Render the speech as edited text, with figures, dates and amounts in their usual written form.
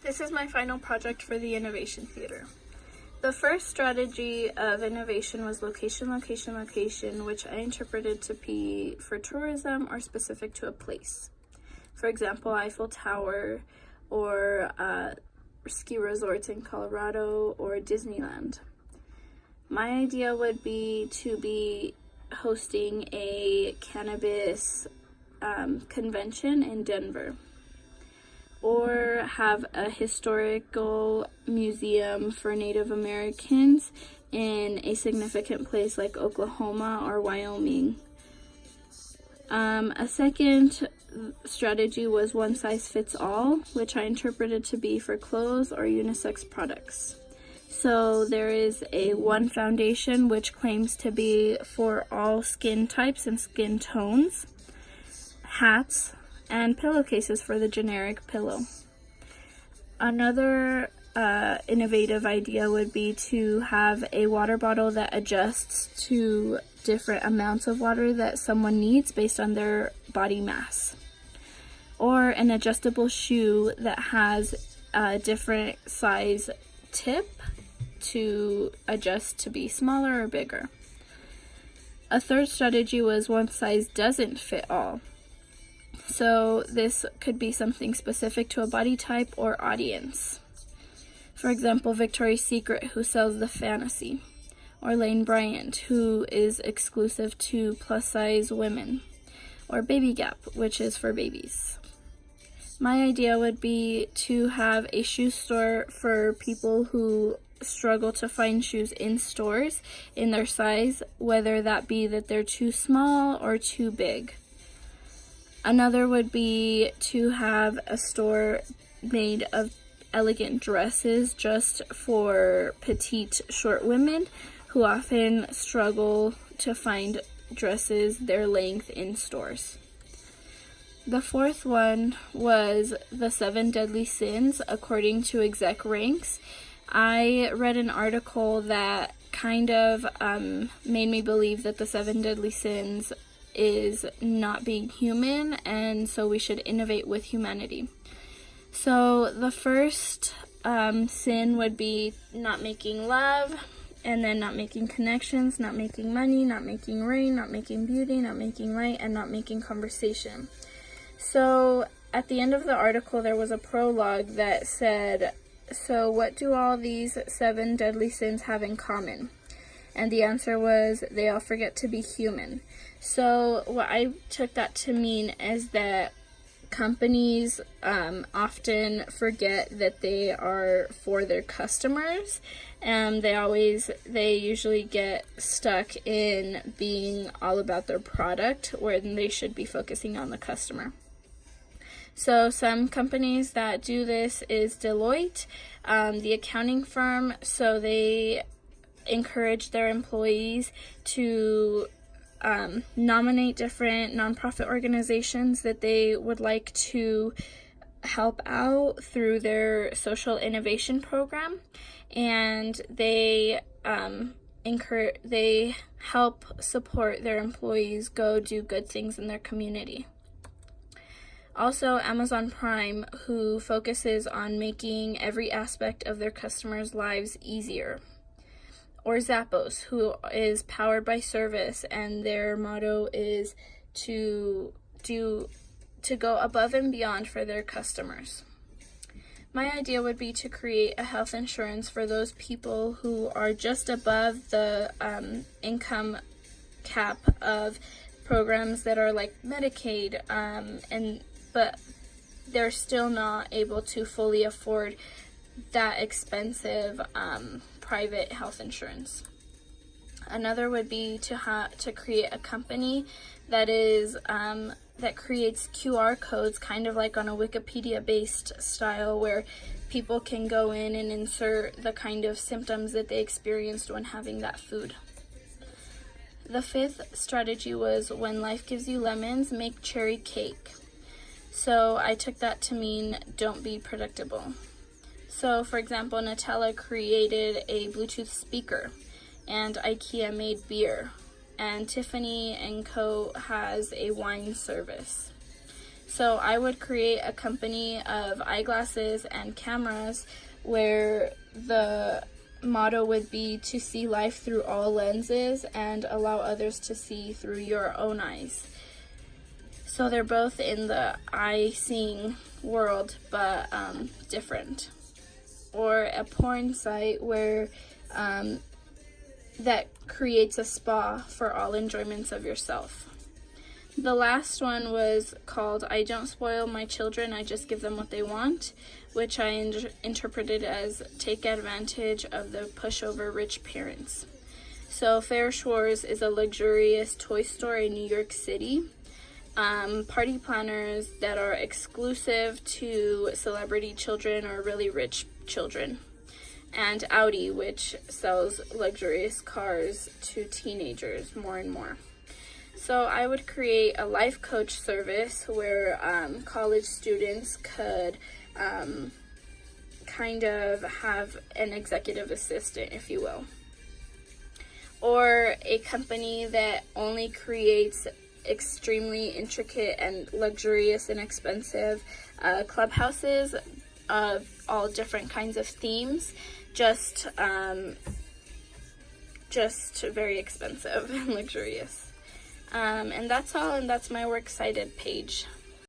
This is my final project for the Innovation Theater. The first strategy of innovation was location, location, location, which I interpreted to be for tourism or specific to a place. For example, Eiffel Tower or ski resorts in Colorado or Disneyland. My idea would be to be hosting a cannabis convention in Denver, or have a historical museum for Native Americans in a significant place like Oklahoma or Wyoming. A second strategy was one size fits all, which I interpreted to be for clothes or unisex products. So there is a one foundation which claims to be for all skin types and skin tones, hats, and pillowcases for the generic pillow. Another innovative idea would be to have a water bottle that adjusts to different amounts of water that someone needs based on their body mass. Or an adjustable shoe that has a different size tip to adjust to be smaller or bigger. A third strategy was one size doesn't fit all. So this could be something specific to a body type or audience. For example, Victoria's Secret, who sells the Fantasy, or Lane Bryant, who is exclusive to plus size women, or Baby Gap, which is for babies. My idea would be to have a shoe store for people who struggle to find shoes in stores in their size, whether that be that they're too small or too big. Another would be to have a store made of elegant dresses just for petite, short women who often struggle to find dresses their length in stores. The fourth one was the 7 deadly sins according to Exec Ranks. I read an article that kind of made me believe that the 7 deadly sins is not being human, and so we should innovate with humanity. So the first sin would be not making love, and then not making connections, not making money, not making rain, not making beauty, not making light, and not making conversation. So at the end of the article there was a prologue that said, so what do all these 7 deadly sins have in common? And the answer was, they all forget to be human. So what I took that to mean is that companies often forget that they are for their customers, and they usually get stuck in being all about their product when they should be focusing on the customer. So some companies that do this is Deloitte, the accounting firm. So they encourage their employees to nominate different nonprofit organizations that they would like to help out through their social innovation program, and they help support their employees go do good things in their community. Also, Amazon Prime, who focuses on making every aspect of their customers' lives easier. Or Zappos, who is powered by service, and their motto is to go above and beyond for their customers. My idea would be to create a health insurance for those people who are just above the income cap of programs that are like Medicaid, but they're still not able to fully afford that expensive private health insurance. Another would be to create a company that is that creates QR codes, kind of like on a Wikipedia-based style, where people can go in and insert the kind of symptoms that they experienced when having that food. The fifth strategy was, when life gives you lemons, make cherry cake. So I took that to mean don't be predictable. So, for example, Nutella created a Bluetooth speaker, and IKEA made beer, and Tiffany & Co. has a wine service. So I would create a company of eyeglasses and cameras where the motto would be to see life through all lenses and allow others to see through your own eyes. So they're both in the eye-seeing world, but different. Or a porn site where that creates a spa for all enjoyments of yourself. The last one was called I Don't Spoil My Children, I Just Give Them What They Want, which I interpreted as take advantage of the pushover rich parents. So Fair Shores is a luxurious toy store in New York City. Party planners that are exclusive to celebrity children or really rich children. And Audi, which sells luxurious cars to teenagers more and more. So I would create a life coach service where college students could kind of have an executive assistant, if you will. Or a company that only creates extremely intricate and luxurious and expensive clubhouses of all different kinds of themes, just very expensive and luxurious. And that's all, and that's my Works Cited page.